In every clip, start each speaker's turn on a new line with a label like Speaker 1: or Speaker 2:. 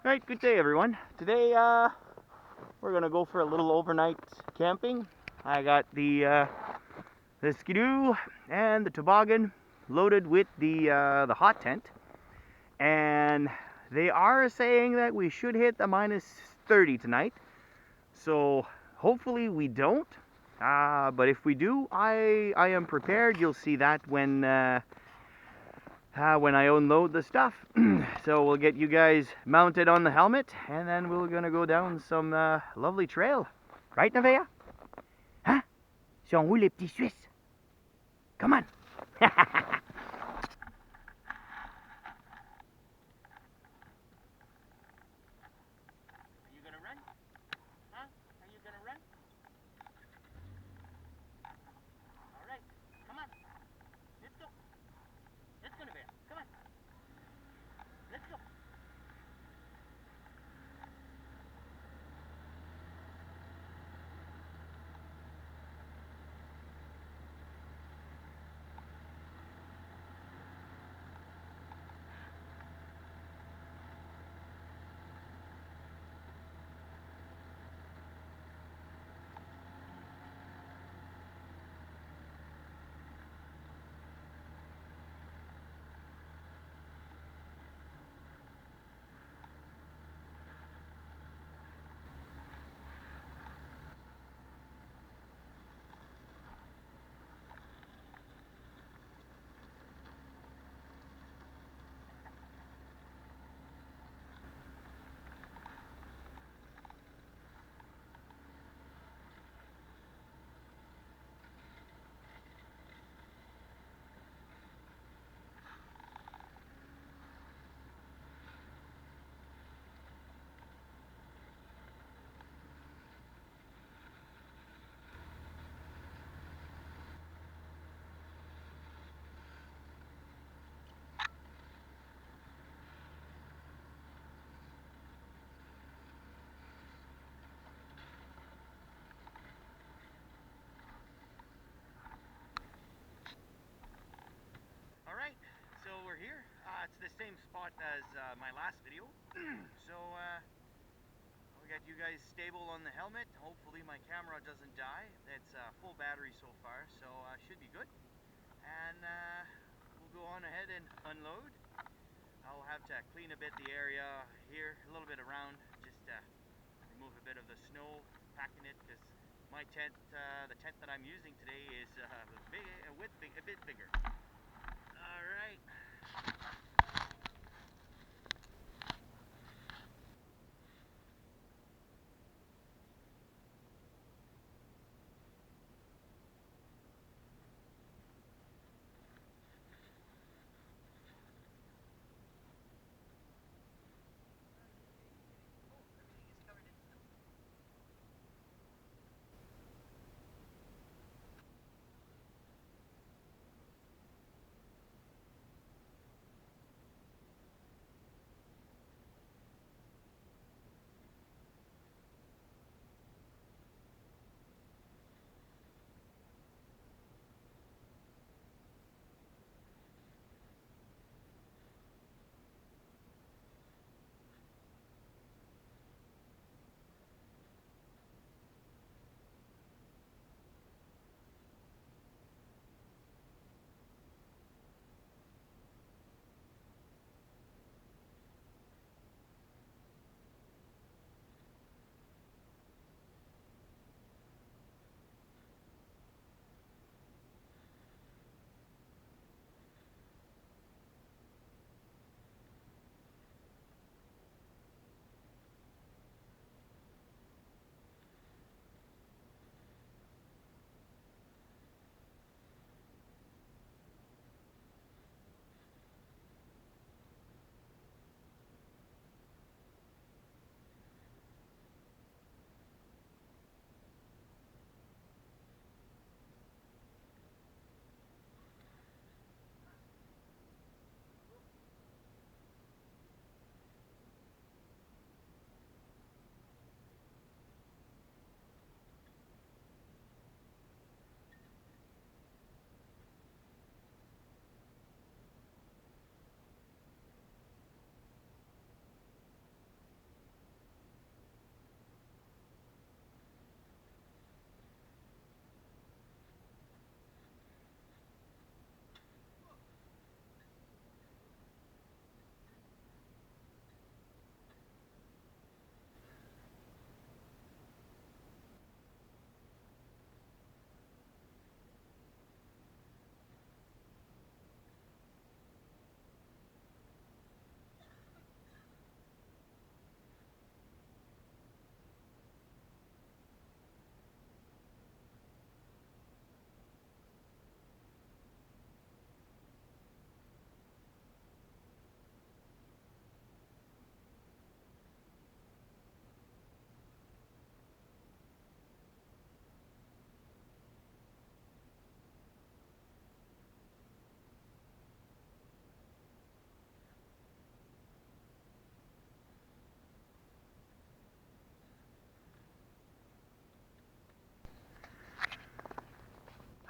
Speaker 1: Alright, good day everyone. Today we're gonna go for a little overnight camping. I got the skidoo and the toboggan loaded with the hot tent, and they are saying that we should hit the minus 30 tonight. So hopefully we don't. But if we do, I am prepared. You'll see that when I unload the stuff. So we'll get you guys mounted on the helmet, and then we're gonna go down some lovely trail. Right, Nevaeh? Hein? Sont où les petits Suisses? Come on. Are you gonna run? Huh? Are you gonna run? All right. Come on. Let's go. Let's go, Nevaeh. Come on. Let's go. All right. So we're here. It's the same spot as my last video. So we got you guys stable on the helmet. Hopefully my camera doesn't die. It's full battery so far, so should be good. And we'll go on ahead and unload. I'll have to clean a bit the area here, a little bit around, just remove a bit of the snow, packing it, because my tent, the tent that I'm using today is a bit bigger. All right.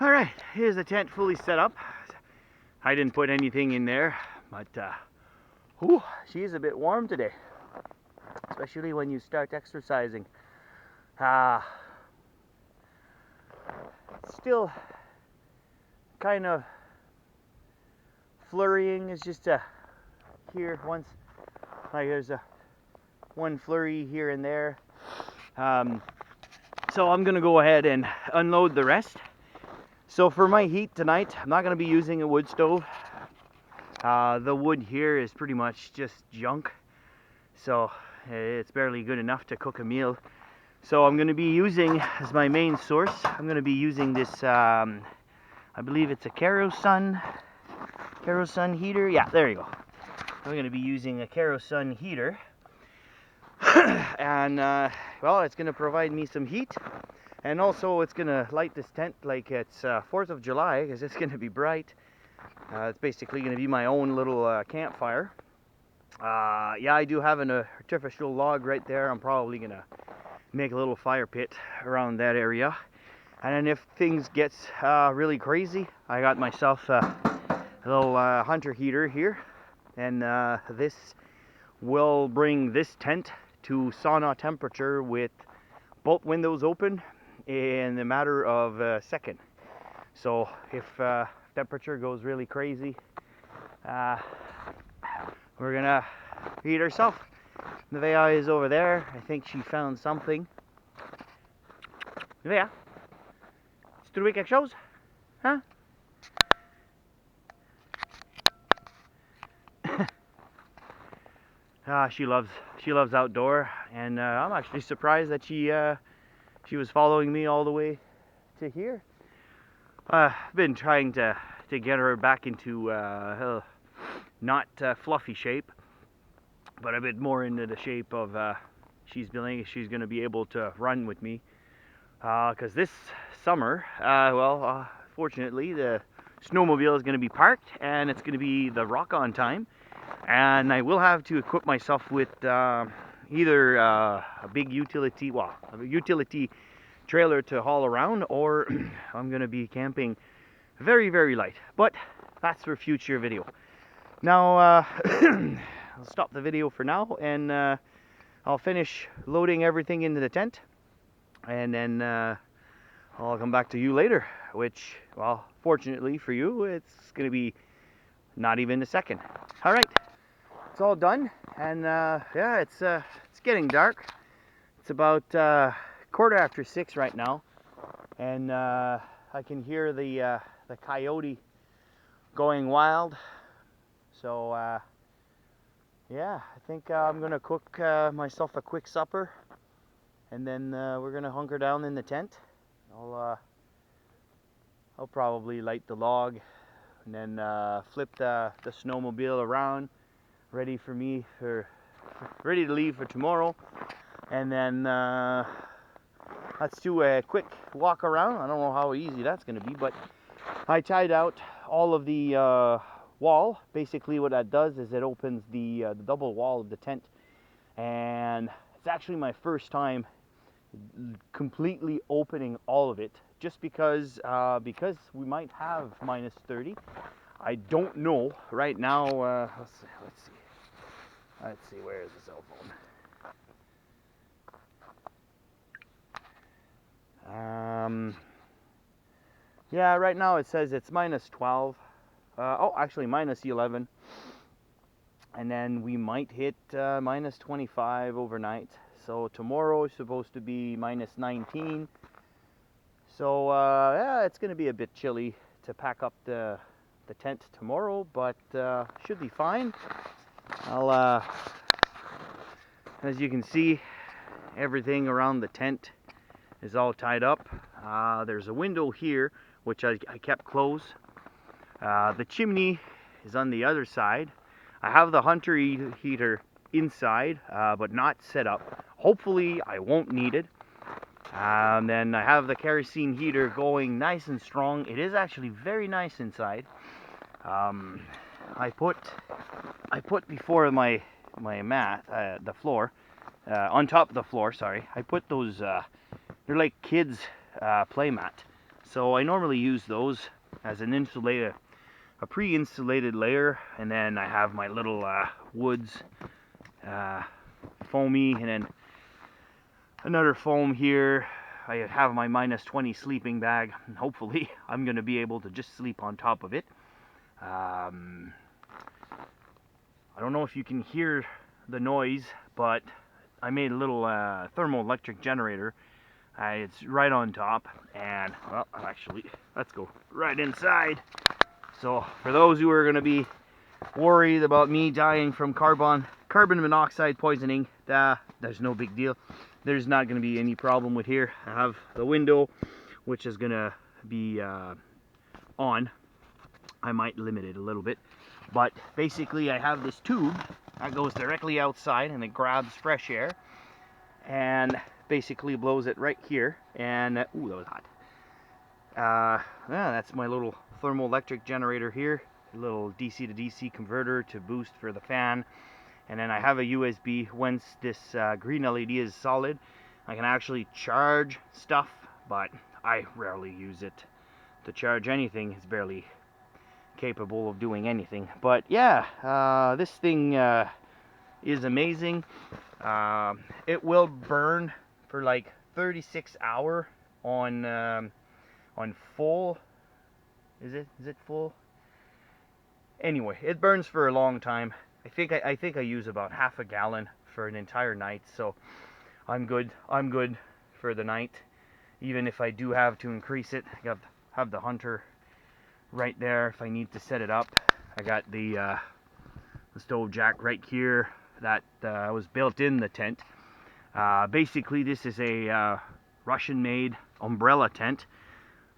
Speaker 1: Alright, here's the tent fully set up. I didn't put anything in there, but whew, she's a bit warm today, especially when you start exercising. Still kind of flurrying. Is just here once, like there's one flurry here and there. So I'm gonna go ahead and unload the rest. So for my heat tonight, I'm not gonna be using a wood stove. The wood here is pretty much just junk, so it's barely good enough to cook a meal. So I'm gonna be using, as my main source, I'm gonna be using this, I believe it's a Carosun heater. Yeah, there you go. I'm gonna be using a Carosun heater. And well, it's gonna provide me some heat, and also it's gonna light this tent like it's 4th of July, because it's gonna be bright. It's basically gonna be my own little campfire. Yeah, I do have an artificial log right there. I'm probably gonna make a little fire pit around that area, and then if things gets really crazy, I got myself a little hunter heater here, and this will bring this tent to sauna temperature with both windows open in a matter of a second. So if temperature goes really crazy, we're gonna heat ourselves. Nevaeh is over there. I think she found something. Nevaeh, ska du vilka shows? Huh? She loves outdoor, and I'm actually surprised that she was following me all the way to here. I've been trying to get her back into not fluffy shape, but a bit more into the shape of she's going to be able to run with me. Because this summer, fortunately, the snowmobile is going to be parked, and it's going to be the rock-on time. And I will have to equip myself with either a big utility trailer to haul around, or I'm going to be camping very, very light. But that's for future video. Now, I'll stop the video for now, and I'll finish loading everything into the tent, and then I'll come back to you later, which, well, fortunately for you, it's going to be not even a second. All right. It's all done, and yeah, it's getting dark. It's about 6:15 right now, and I can hear the coyote going wild. So yeah, I think I'm gonna cook myself a quick supper, and then we're gonna hunker down in the tent. I'll probably light the log, and then flip the snowmobile around, ready to leave for tomorrow. And then let's do a quick walk around. I don't know how easy that's going to be, but I tied out all of the wall. Basically what that does is it opens the double wall of the tent, and it's actually my first time completely opening all of it, just because we might have minus 30. I don't know right now. Let's see, where is the cell phone? Yeah, right now it says it's minus 12. Oh, actually minus 11. And then we might hit minus 25 overnight. So tomorrow is supposed to be minus 19. So yeah, it's going to be a bit chilly to pack up the tent tomorrow, but should be fine. I'll as you can see, everything around the tent is all tied up. There's a window here which I kept closed. The chimney is on the other side. I have the hunter heater inside, but not set up. Hopefully I won't need it. Then I have the kerosene heater going nice and strong. It is actually very nice inside. I put before my mat, the floor, on top of the floor, sorry, I put those, they're like kids play mat. So I normally use those as an insulated, a pre-insulated layer, and then I have my little woods foamy, and then another foam here. I have my -20 sleeping bag, and hopefully I'm going to be able to just sleep on top of it. I don't know if you can hear the noise, but I made a little thermoelectric generator. It's right on top, and well, actually, let's go right inside. So for those who are going to be worried about me dying from carbon monoxide poisoning, there's no big deal. There's not going to be any problem with here. I have the window, which is going to be on. I might limit it a little bit, but basically I have this tube that goes directly outside, and it grabs fresh air and basically blows it right here. And ooh, that was hot. Yeah, that's my little thermoelectric generator here. A little DC to DC converter to boost for the fan. And then I have a USB. Once this green LED is solid, I can actually charge stuff, but I rarely use it to charge anything. It's barely capable of doing anything. But yeah, this thing is amazing. It will burn for like 36 hours on full. Is it full? Anyway, it burns for a long time. I think I use about half a gallon for an entire night, so I'm good for the night. Even if I do have to increase it, I have the Hunter right there if I need to set it up. I got the stove jack right here that was built in the tent. Basically, this is a Russian-made umbrella tent.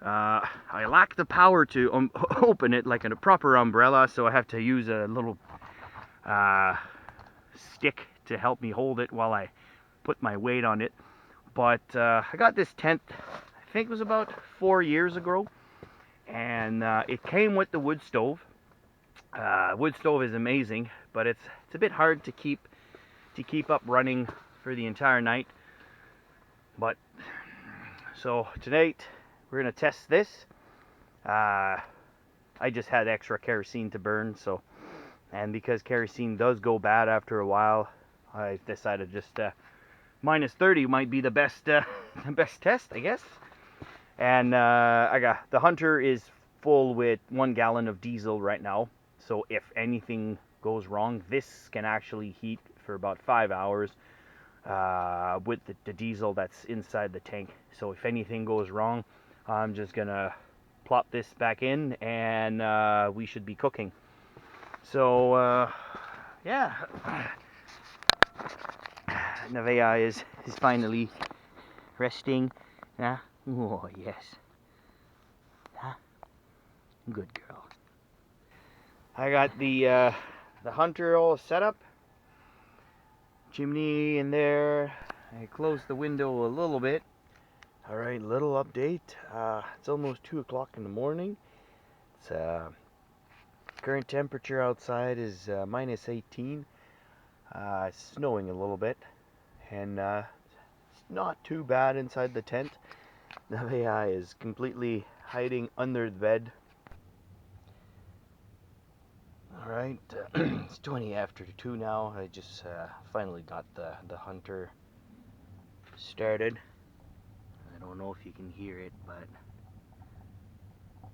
Speaker 1: I lack the power to open it like a proper umbrella, so I have to use a little stick to help me hold it while I put my weight on it. But I got this tent, I think it was about 4 years ago, and it came with the wood stove. Wood stove is amazing, but it's a bit hard to keep up running for the entire night. But so tonight we're gonna test this. I just had extra kerosene to burn, so, and because kerosene does go bad after a while, I decided just -30 might be the best the best test, I guess. And I got the Hunter is full with 1 gallon of diesel right now, so if anything goes wrong, this can actually heat for about 5 hours with the diesel that's inside the tank. So if anything goes wrong, I'm just gonna plop this back in, and we should be cooking. So yeah, Nevaeh is finally resting. Yeah. Oh yes. Huh? Good girl. I got the Hunter all set up. Chimney in there. I closed the window a little bit. Alright, little update. It's almost 2 o'clock in the morning. It's current temperature outside is -18. It's snowing a little bit, and it's not too bad inside the tent. Nevaeh is completely hiding under the bed. Alright, it's 20 after 2 now. I just finally got the Hunter started. I don't know if you can hear it, but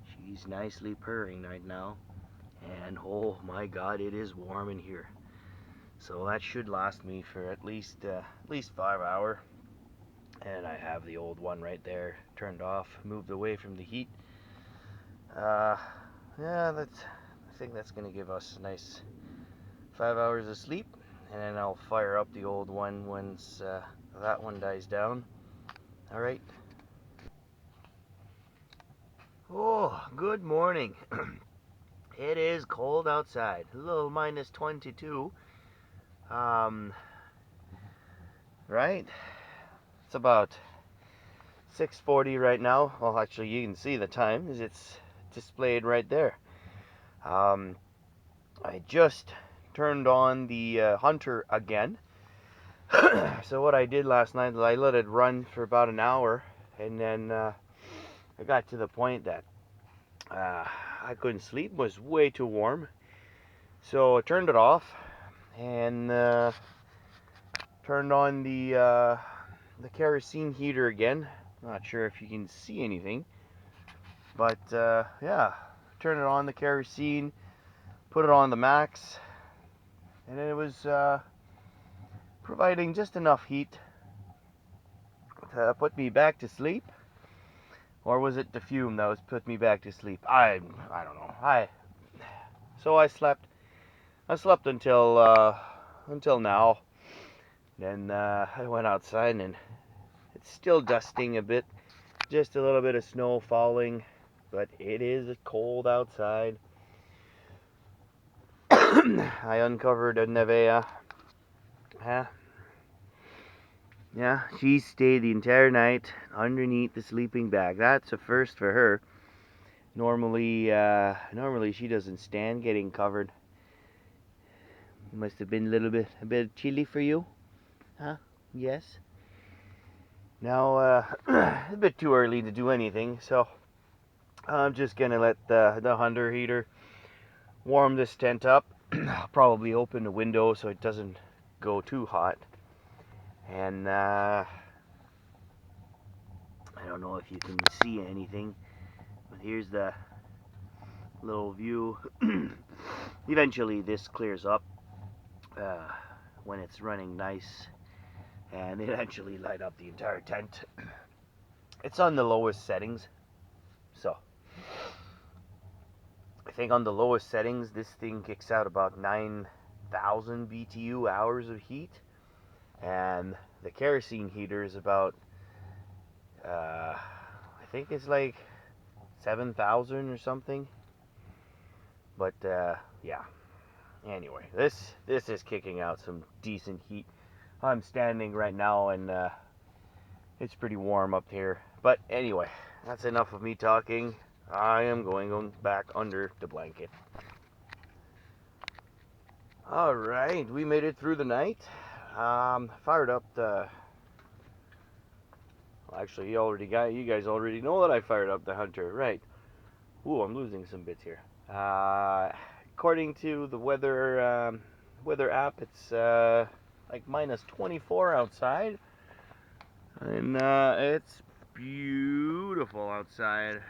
Speaker 1: she's nicely purring right now. And oh my god, it is warm in here. So that should last me for at least 5 hours. And I have the old one right there turned off, moved away from the heat. Yeah, I think that's gonna give us a nice 5 hours of sleep, and then I'll fire up the old one once that one dies down. Alright. Oh, good morning. It is cold outside, a little -22. Right? It's about 6:40 right now. Well, actually, you can see the time, as it's displayed right there. I just turned on the Hunter again. So what I did last night is I let it run for about an hour, and then I got to the point that I couldn't sleep. It was way too warm. So I turned it off and turned on the kerosene heater again. Not sure if you can see anything, but yeah, turn it on the kerosene, put it on the max, and it was providing just enough heat to put me back to sleep. Or was it the fume that was put me back to sleep? I don't know. So I slept until now. Then I went outside and it's still dusting a bit, just a little bit of snow falling, but it is cold outside. I uncovered a Nevea. Yeah, she stayed the entire night underneath the sleeping bag. That's a first for her. Normally she doesn't stand getting covered. Must have been a bit chilly for you, huh? Yes. Now it's a bit too early to do anything, so I'm just gonna let the Hunter heater warm this tent up. I'll probably open the window so it doesn't go too hot. And I don't know if you can see anything, but here's the little view. Eventually this clears up when it's running nice, and it actually light up the entire tent. It's on the lowest settings, so I think on the lowest settings this thing kicks out about 9,000 BTU hours of heat, and the kerosene heater is about I think it's like 7,000 or something. But yeah, anyway, this is kicking out some decent heat. I'm standing right now and it's pretty warm up here. But anyway, that's enough of me talking. I am going back under the blanket. Alright, we made it through the night. Fired up the... Well, actually, you guys already know that I fired up the Hunter, right? Ooh, I'm losing some bits here. According to the weather app, it's like minus 24 outside, and it's beautiful outside.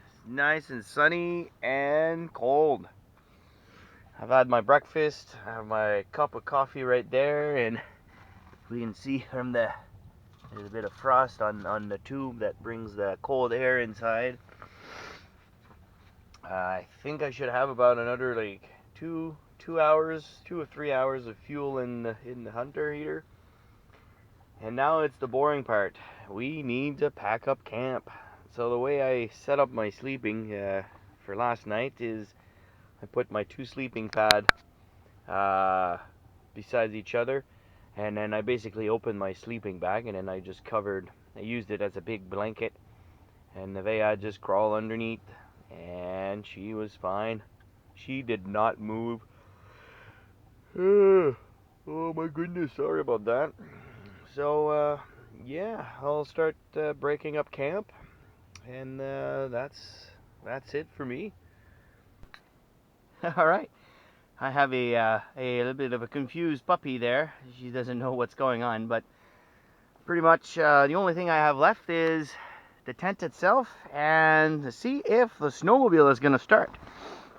Speaker 1: It's nice and sunny and cold. I've had my breakfast. I have my cup of coffee right there, and we can see from there's a bit of frost on the tube that brings the cold air inside. I think I should have about another like 2 or 3 hours of fuel in the Hunter heater. And now it's the boring part. We need to pack up camp. So the way I set up my sleeping for last night is I put my 2 sleeping pad beside each other, and then I basically opened my sleeping bag, and then I used it as a big blanket, and Nevea just crawled underneath, and she was fine. She did not move. Oh my goodness, sorry about that. So yeah, I'll start breaking up camp, and that's it for me. All right. I have a little bit of a confused puppy there. She doesn't know what's going on, but pretty much the only thing I have left is the tent itself, and to see if the snowmobile is going to start.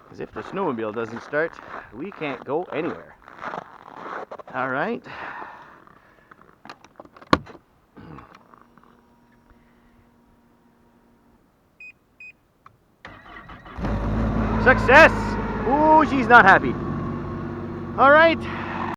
Speaker 1: Because if the snowmobile doesn't start, we can't go anywhere. All right. Success! Ooh, she's not happy. All right.